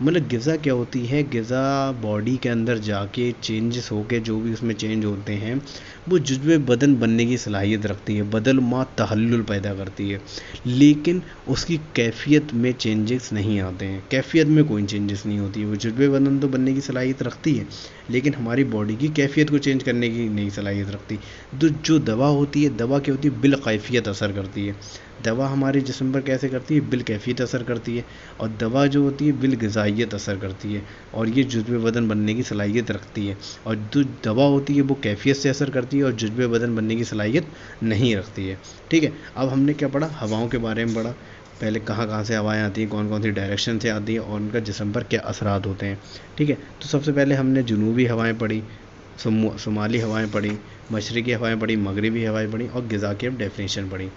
مطلب غذا کیا ہوتی ہے؟ غذا باڈی کے اندر جا کے چینجز ہو کے جو بھی اس میں چینج ہوتے ہیں وہ جزو بدن بننے کی صلاحیت رکھتی ہے، بدل ما تحلل پیدا کرتی ہے، لیکن اس کی کیفیت میں چینجز نہیں آتے ہیں، کیفیت میں کوئی چینجز نہیں ہوتی ہے۔ وہ جزو بدن تو بننے کی صلاحیت رکھتی ہے لیکن ہماری باڈی کی کیفیت کو چینج کرنے کی نہیں صلاحیت رکھتی۔ جو دوا ہوتی ہے، دوا کیا ہوتی ہے؟ بالکیفیت اثر کرتی ہے۔ دوا ہمارے جسم پر کیسے کرتی ہے؟ بالکیفیت اثر کرتی ہے، اور دوا جو ہوتی ہے بالغذائیت اثر کرتی ہے، اور یہ جزو بدن بننے کی صلاحیت رکھتی ہے۔ اور جو دوا ہوتی ہے وہ کیفیت سے اثر کرتی ہے اور جزو بدن بننے کی صلاحیت نہیں رکھتی ہے، ٹھیک ہے۔ اب ہم نے کیا پڑھا؟ ہواؤں کے بارے میں پڑھا، پہلے کہاں سے ہوائیں آتی ہیں، کون کون سی ڈائریکشن سے آتی ہیں اور ان کا جسم پر کیا اثرات ہوتے ہیں، ٹھیک ہے۔ تو سب سے پہلے ہم نے جنوبی ہوائیں پڑھی، شمالی ہوائیں پڑھی، مشرقی ہوائیں پڑھی، مغربی ہوائیں پڑھی، اور غذا کی اب ڈیفینیشن پڑھی۔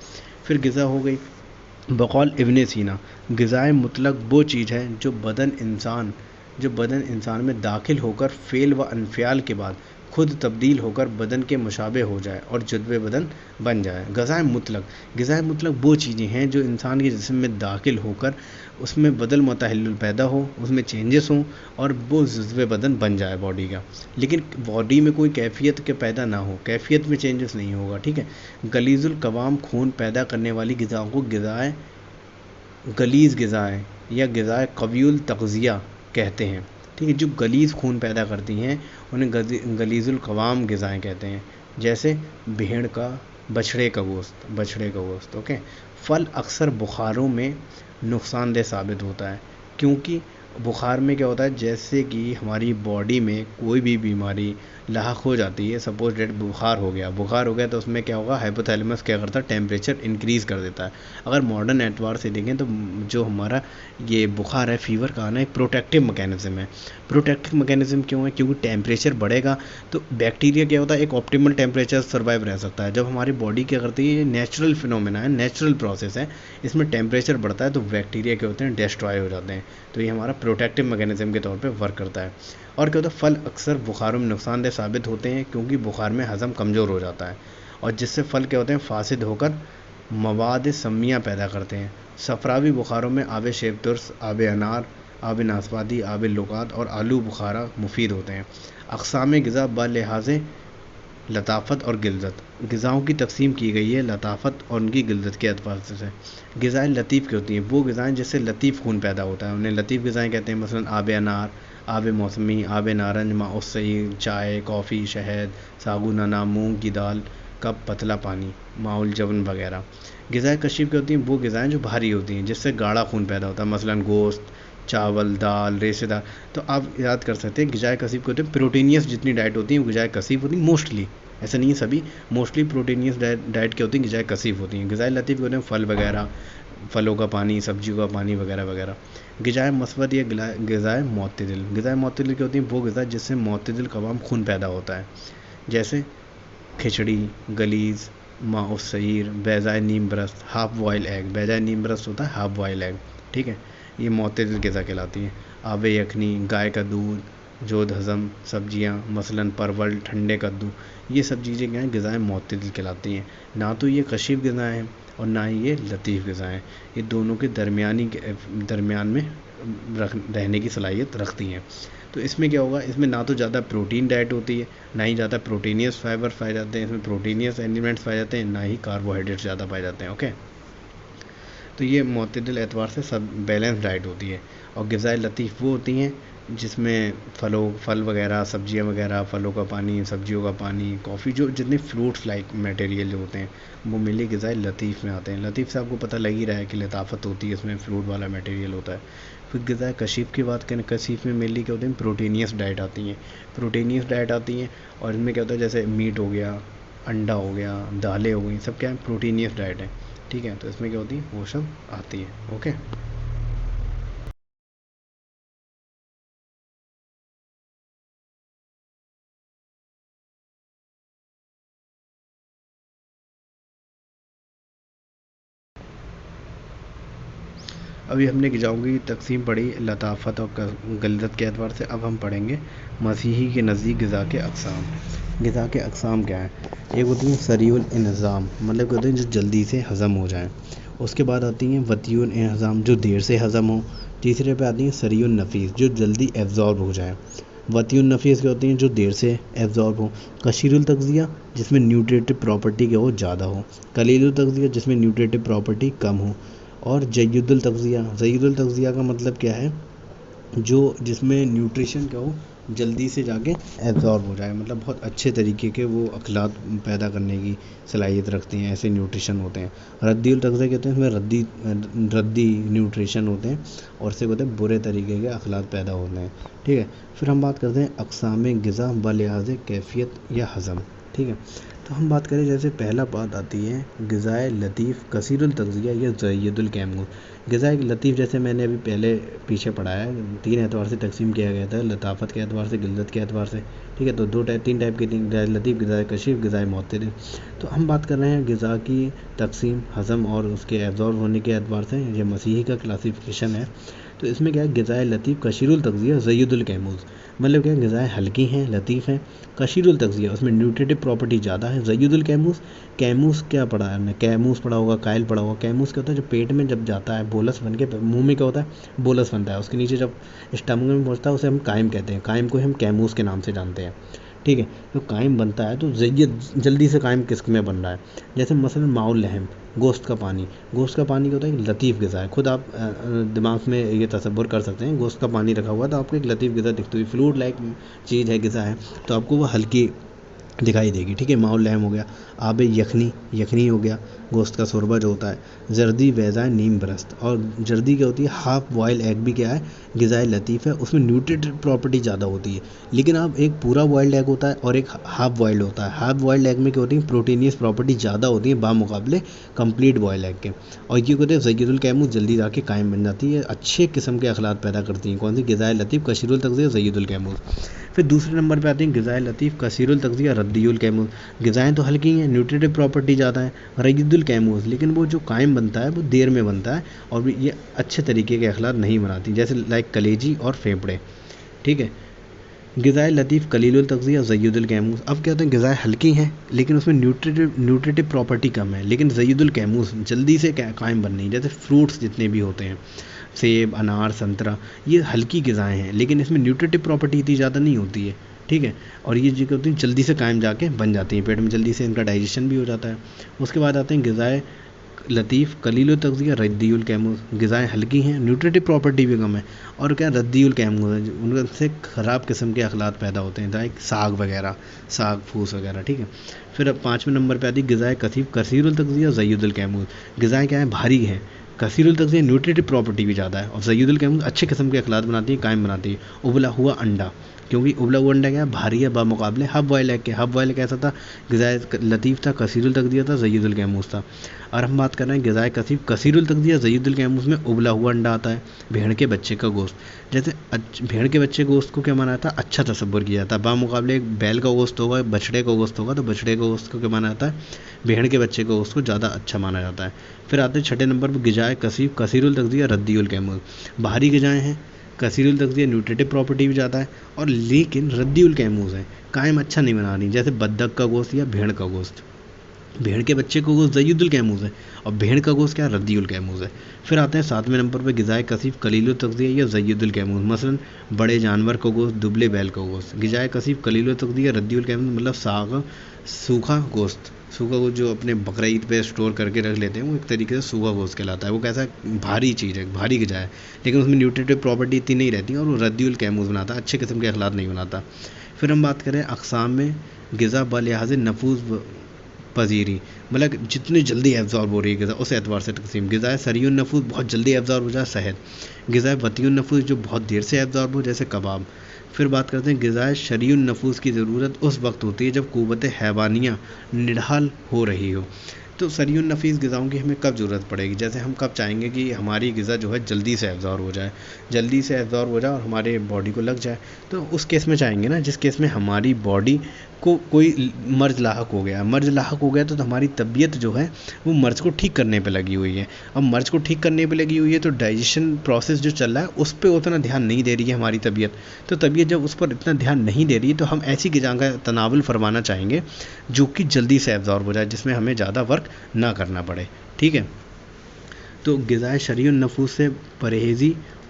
پھر غذا ہو گئی بقول ابن سینا، غذائے مطلق وہ چیز ہے جو بدن انسان میں داخل ہو کر فعل و انفعال کے بعد خود تبدیل ہو کر بدن کے مشابہ ہو جائے اور جزو بدن بن جائے۔ غذائے مطلق وہ چیزیں ہیں جو انسان کے جسم میں داخل ہو کر اس میں بدل متحلل پیدا ہو، اس میں چینجز ہوں اور وہ جزو بدن بن جائے باڈی کا، لیکن باڈی میں کوئی کیفیت کے پیدا نہ ہو، کیفیت میں چینجز نہیں ہوگا، ٹھیک ہے۔ غلیظ القوام خون پیدا کرنے والی غذاؤں کو غلیظ غذائیں یا غذائے قوی التغذیہ کہتے ہیں، ٹھیک ہے۔ جو غلیظ خون پیدا کرتی ہیں انہیں غلیظ القوام غذائیں کہتے ہیں، جیسے بچھڑے کا گوشت، اوکے۔ پھل اکثر بخاروں میں نقصان دہ ثابت ہوتا ہے، کیونکہ بخار میں کیا ہوتا ہے؟ جیسے کہ ہماری باڈی میں کوئی بھی بیماری لاحق ہو جاتی ہے، سپوز ڈیٹ بخار ہو گیا تو اس میں کیا ہوگا؟ ہائپوتھیلیمس کیا کرتا ہے؟ ٹیمپریچر انکریز کر دیتا ہے۔ اگر ماڈرن اعتبار سے دیکھیں تو جو ہمارا یہ بخار ہے، فیور کا آنا ایک پروٹیکٹیو میکینزم ہے۔ پروٹیکٹیو میکینزم کیوں ہے؟ کیونکہ ٹیمپریچر بڑھے گا تو بیکٹیریا کیا ہوتا ہے؟ ایک آپٹیمل ٹیمپریچر سروائیو رہ سکتا ہے۔ جب ہماری باڈی کیا کرتی ہے؟ یہ نیچرل فینومینا ہے، نیچرل پروسیس ہے، اس میں ٹیمپریچر بڑھتا ہے تو بیکٹیریا کیا ہوتے ہیں؟ ڈسٹرائے ہو جاتے ہیں، تو یہ ہمارا پروٹیکٹیو میکینزم کے طور پہ ورک کرتا ہے۔ اور کیا ہوتا ہے؟ پھل اکثر بخاروں میں نقصان دہ ثابت ہوتے ہیں کیونکہ بخار میں ہضم کمزور ہو جاتا ہے، اور جس سے پھل کیا ہوتے ہیں؟ فاسد ہو کر مواد سمیہ پیدا کرتے ہیں۔ صفراوی بخاروں میں آب شیب ترس، آب انار، آب ناسپاتی، آب لغات اور آلو بخارا مفید ہوتے ہیں۔ اقسام غذا بلحاظ لطافت اور غلظت، غذاؤں کی تقسیم کی گئی ہے لطافت اور ان کی غلظت کے اعتبار سے۔ غذائیں لطیف کی ہوتی ہیں، وہ غذائیں جس سے لطیف خون پیدا ہوتا ہے انہیں لطیف غذائیں کہتے ہیں، مثلا آب انار، آب موسمی، آب نارنج، ماء السعیر، چائے، کافی، شہد، ساگو نانا، مونگ کی دال کا پتلا پانی، ماء الجبن وغیرہ۔ غذائیں کثیف کی ہوتی ہیں، وہ غذائیں جو بھاری ہوتی ہیں جس سے گاڑھا خون پیدا ہوتا ہے، مثلا گوشت، چاول، دال، ریشے دار۔ تو آپ یاد کر سکتے ہیں غذائیں کثیف ہوتے ہیں، پروٹینیس جتنی ڈائٹ ہوتی ہیں وہ غذائیں کثیف ہوتی ہیں، موسٹلی، ایسا نہیں ہے سبھی، موسٹلی پروٹینیس ڈائٹ کی ہوتی ہیں، غذائیں کثیف ہوتی ہیں۔ غذائیں لطیف ہوتے ہیں، پھل وغیرہ، پھلوں کا پانی، سبزیوں کا پانی وغیرہ وغیرہ۔ غذائیں مثبت یا غذائیں معتدل، غذائیں معتدل کی ہوتی ہیں، وہ غذا جس سے معتدل قوام خون پیدا ہوتا ہے، جیسے کھچڑی، غلیظ، ماء السعیر، بیضائے نیم برست، ہاف بوائل ایگ، بیضائے نیم برست ہوتا ہے ہاف بوائل ایگ، ٹھیک ہے، یہ معتدل غذا کہلاتی ہے۔ آب یخنی، گائے کا دودھ، جود ہضم سبزیاں، مثلا پرول، ٹھنڈے کدو، یہ سب چیزیں کیا ہیں؟ غذائیں معتدل کہلاتی ہیں۔ نہ تو یہ کثیف غذائیں ہیں اور نہ ہی یہ لطیف غذائیں، یہ دونوں کے درمیان میں رہنے کی صلاحیت رکھتی ہیں۔ تو اس میں کیا ہوگا؟ اس میں نہ تو زیادہ پروٹین ڈائٹ ہوتی ہے، نہ ہی زیادہ پروٹینیس فائبر پائے جاتے ہیں، اس میں پروٹینیس ایلیمنٹس پائے جاتے ہیں، نہ ہی کاربوہائیڈریٹس زیادہ پائے جاتے ہیں، اوکے۔ تو یہ معتدل اعتبار سے سب بیلنس ڈائٹ ہوتی ہے۔ اور غذائیں لطیف وہ ہوتی ہیں جس میں پھل وغیرہ، سبزیاں وغیرہ، پھلوں کا پانی، سبزیوں کا پانی، کافی، جو جتنے فروٹس لائک میٹیریل جو ہوتے ہیں وہ ملی غذائیں لطیف میں آتے ہیں۔ لطیف سے آپ کو پتہ لگ ہی رہا ہے کہ لطافت ہوتی ہے، اس میں فروٹ والا میٹیریل ہوتا ہے۔ پھر غذائیں کثیف کی بات کریں، کثیف میں مینلی کیا ہوتے ہیں؟ پروٹینیس ڈائٹ آتی ہیں، اور ان میں کیا ہوتا ہے؟ جیسے میٹ ہو گیا، انڈا ہو گیا، دالیں ہو گئیں، سب کیا ہے؟ پروٹینیس ڈائٹ ہے، ٹھیک ہے۔ تو اس میں کیا ہوتی ہے؟ وہ سب آتی ہے، اوکے۔ ابھی ہم نے غذاؤں کی تقسیم پڑھی لطافت اور غلظت کے اعتبار سے، اب ہم پڑھیں گے مسیحی کے نزدیک غذا کے اقسام۔ غذا کے اقسام کیا ہیں؟ ایک ہوتی ہیں سریع الانہضام، مطلب کہ ہوتے ہیں جو جلدی سے ہضم ہو جائیں۔ اس کے بعد آتی ہیں وطیع الانہضام، جو دیر سے ہضم ہو، تیسرے پہ آتی ہیں سریع النفیس جو جلدی ایبزارب ہو جائیں، وطی النفیس کیا ہوتی ہیں جو دیر سے ایبزارب ہوں، کثیر التغذیہ جس میں نیوٹریٹو پراپرٹی کیا ہو زیادہ ہو، قلیل التغذیہ جس میں نیوٹریٹو پراپرٹی کم ہو، اور جید التغذیہ، جید التغذیہ کا مطلب کیا ہے، جس میں نیوٹریشن کیا ہو جلدی سے جا کے ایبزارب ہو جائے، مطلب بہت اچھے طریقے کے وہ اخلاق پیدا کرنے کی صلاحیت رکھتے ہیں، ایسے نیوٹریشن ہوتے ہیں۔ ردی التغذیہ کہتے ہیں، اس میں ردی نیوٹریشن ہوتے ہیں اور اس سے کہتے ہیں برے طریقے کے اخلاق پیدا ہوتے ہیں، ٹھیک ہے۔ پھر ہم بات کرتے ہیں اقسام غذا بلحاظ کیفیت یا ہضم، ٹھیک ہے۔ تو ہم بات کریں جیسے پہلا بات آتی ہے غذائے لطیف کثیر التغذیہ یا جید الکیموز۔ غذائے لطیف جیسے میں نے ابھی پہلے پیچھے پڑھایا ہے، 3 اعتبار سے تقسیم کیا گیا تھا، لطافت کے اعتبار سے، غلظت کے اعتبار سے، ٹھیک ہے۔ تو 3 ٹائپ کے غذائے لطیف، غذائے کشیف، غذائے معتدل۔ تو ہم بات کر رہے ہیں غذا کی تقسیم ہضم اور اس کے ایبزارب ہونے کے اعتبار سے، یہ مسیحی کا کلاسیفیکیشن ہے۔ تو اس میں کیا ہے غذائے لطیف کثیر التغذیہ جید الکیموز، مطلب کیا ہے غذائیں ہلکی ہیں، لطیف ہیں، کثیر التغذیہ اس میں نیوٹریٹو پراپرٹی زیادہ ہے، جید الکیموز، کیموز کیا پڑھا ہے ہم نے، کیموز پڑھا ہوگا، قائل پڑھا ہوگا۔ کیموز کیا ہوتا ہے جو پیٹ میں جب جاتا ہے بولس بن کے، منہ میں کیا ہوتا ہے بولس بنتا ہے، اس کے نیچے جب اسٹمک میں پہنچتا ہے اسے ہم قائم کہتے ہیں، قائم کو ہم کیموز کے نام سے جانتے ہیں، ٹھیک ہے۔ تو قائم بنتا ہے تو جلدی سے قائم کس میں بن رہا ہے، جیسے مثلا ماء اللحم، گوشت کا پانی۔ گوشت کا پانی کیا ہوتا ہے ایک لطیف غذا ہے، خود آپ دماغ میں یہ تصور کر سکتے ہیں، گوشت کا پانی رکھا ہوا تو آپ کو ایک لطیف غذا دکھتی ہوئی فلوڈ لائک چیز ہے، غذا ہے، تو آپ کو وہ ہلکی دکھائی دے گی، ٹھیک ہے۔ ماء اللحم ہو گیا، آب یخنی، یخنی ہو گیا، گوشت کا شوربہ جو ہوتا ہے۔ زردی بیضائے نیم برست، اور زردی کیا ہوتی ہے ہاف بوائل ایگ بھی کیا ہے غذائے لطیف ہے، اس میں نیوٹریٹو پراپرٹی زیادہ ہوتی ہے، لیکن اب ایک پورا بوائلڈ ایگ ہوتا ہے اور ایک ہاف بوائلڈ ہوتا ہے، ہاف بوائلڈ ایگ میں کیا ہوتی ہے پروٹینیس پراپرٹی زیادہ ہوتی ہے بامقابلے کمپلیٹ بوائل ایگ کے، اور یہ کہتے ہیں جید الکیموز جلدی جا کے قائم بن جاتی ہے، اچھے قسم کے اخلاق پیدا کرتی ہیں، کون سی غذائے لطیف کثیر التغذیہ جید الکیموز۔ پھر دوسرے نمبر پہ آتے ہیں غذائے لطیف کثیر التغذیہ ردی الکیموز، غذائیں تو ہلکی ہیں، نیوٹریٹو پراپرٹی زیادہ ہے، رید الکیموز، لیکن وہ جو قائم بنتا ہے وہ دیر میں بنتا ہے اور یہ اچھے طریقے کے اخلاق نہیں بناتی، جیسے لائک کلیجی اور پھیپھڑے، ٹھیک ہے۔ غذائے لطیف قلیل التغذیہ جید الکیموز، اب کیا ہوتے ہیں غذائیں ہلکی ہیں لیکن اس میں نیوٹریٹو پراپرٹی کم ہے، لیکن جید الکیموز جلدی سے قائم بن رہی، جیسے فروٹس جتنے بھی ہوتے ہیں، سیب، انار، سنترا، یہ ہلکی غذائیں ہیں لیکن اس میں نیوٹریٹو پراپرٹی اتنی زیادہ نہیں ہوتی ہے، ٹھیک ہے، اور یہ جو ہوتی ہیں جلدی سے قائم جا کے بن جاتی ہیں، پیٹ میں جلدی سے ان کا ڈائجیشن بھی ہو جاتا ہے۔ اس کے بعد آتے ہیں غذائے لطیف قلیل التغذیہ ردی الکیموز، غذائیں ہلکی ہیں، نیوٹریٹو پراپرٹی بھی کم ہے، اور کیا ردی الکیموز ہے، ان سے خراب قسم کے اخلاق پیدا ہوتے ہیں، لائک ساگ وغیرہ، ساگ پھوس وغیرہ، ٹھیک ہے۔ پھر اب 5ویں نمبر پہ آتی ہے غذائے کثیر التغذیہ جید الکیموز، غذائیں کیا ہیں بھاری ہیں، کثیر التغذیہ نیوٹریٹو پراپرٹی بھی زیادہ ہے، اور جید الکیموز اچھے قسم کے اخلاق بناتی ہے، قائم بناتی ہے۔ ابلا ہوا انڈا، کیونکہ ابلا ہوا انڈا کیا ہے بھاری ہے بامقابلے ہاف بوائل ایگ کے، ہاف بوائل کیسا تھا غذائے لطیف تھا، کثیر التغذیہ تھا، جید الکیموز تھا۔ اور ہم بات کر رہے ہیں غذائے کثیر التغذیہ جید الکیموز میں ابلا ہوا انڈا آتا ہے، بھیڑ کے بچے کا گوشت، جیسے بھیڑ کے بچے گوشت کو کیا مانا جاتا ہے اچھا تصور کیا جاتا ہے، بامقابلے ایک بیل کا گوشت ہوگا، بچڑے کا گوشت ہوگا تو بچڑے کا گوشت کو کیا مانا جاتا ہے بھیڑ کے بچے کا گوشت کو زیادہ اچھا مانا جاتا ہے۔ پھر آتے ہیں 6 نمبر پر غذائے کثیر التغذیہ ردی الکیموز، باہری غذائیں ہیں، کثیر التغذیہ نیوٹریٹو پراپرٹی بھی زیادہ ہے اور لیکن ردی الکیموز ہے، قائم اچھا نہیں بنا رہی، جیسے بطخ کا گوشت یا بھیڑ کا گوشت، بھیڑ کے بچے کو گوشت جید الکیموز ہے اور بھیڑ کا گوشت کیا ردی الکیموز ہے۔ پھر آتے ہیں 7ویں نمبر پہ غذائے کثیف قلیل التغذیہ یا جید الکیموز، مثلا بڑے جانور کا گوشت، دبلے بیل کا گوشت۔ غذائے کثیف قلیل التغذیہ ردی الکیموز مطلب ساگ، سوکھا گوشت جو اپنے بقرعید پہ اسٹور کر کے رکھ لیتے ہیں، وہ ایک طریقے سے سوکھا گوشت کہلاتا ہے، وہ کیسا بھاری چیز ہے، بھاری غذا ہے، لیکن اس میں نیوٹریٹو پراپرٹی اتنی نہیں رہتی اور وہ ردی الکیموز بناتا ہے، اچھے قسم کے اخلاق نہیں بناتا۔ پھر ہم بات کریں اقسام میں غذا بلحاظ نفوذ پذیری، مطلب جتنی جلدی ایبزارب ہو رہی ہے غذا اس اعتبار سے تقسیم۔ غذائے سریع النفوذ بہت جلدی ایبزارب ہو جائے، صحت۔ غذائے بطیء النفوذ جو بہت دیر سے ایبزارب ہو، جیسے کباب۔ پھر بات کرتے ہیں غذائے شریع النفوذ کی ضرورت اس وقت ہوتی ہے جب قوت حیوانیہ نڈھال ہو رہی ہو۔ تو سریع النفیس غذاؤں کی ہمیں کب ضرورت پڑے گی، جیسے ہم کب چاہیں گے کہ ہماری غذا جو ہے جلدی سے ایبزارب ہو جائے، جلدی سے ایبزارب ہو جائے اور ہمارے باڈی کو لگ جائے، تو اس کیس میں چاہیں گے نا جس کیس میں ہماری باڈی کو کوئی مرض لاحق ہو گیا، مرض لاحق ہو گیا تو ہماری طبیعت جو ہے وہ مرض کو ٹھیک کرنے پہ لگی ہوئی ہے۔ اب مرض کو ٹھیک کرنے پہ لگی ہوئی ہے تو ڈائجیشن پروسیس جو چل رہا ہے اس پہ اتنا دھیان نہیں دے رہی ہے ہماری طبیعت، تو طبیعت جب اس پر اتنا دھیان نہیں دے رہی ہے تو ہم ایسی غذا کا تناول فرمانا چاہیں گے جو کہ جلدی سے ایبزارب ہو جائے، جس میں ہمیں زیادہ ورک نہ کرنا پڑے، ٹھیک ہے۔ تو غذائے شریع النفوس سے پرہیزی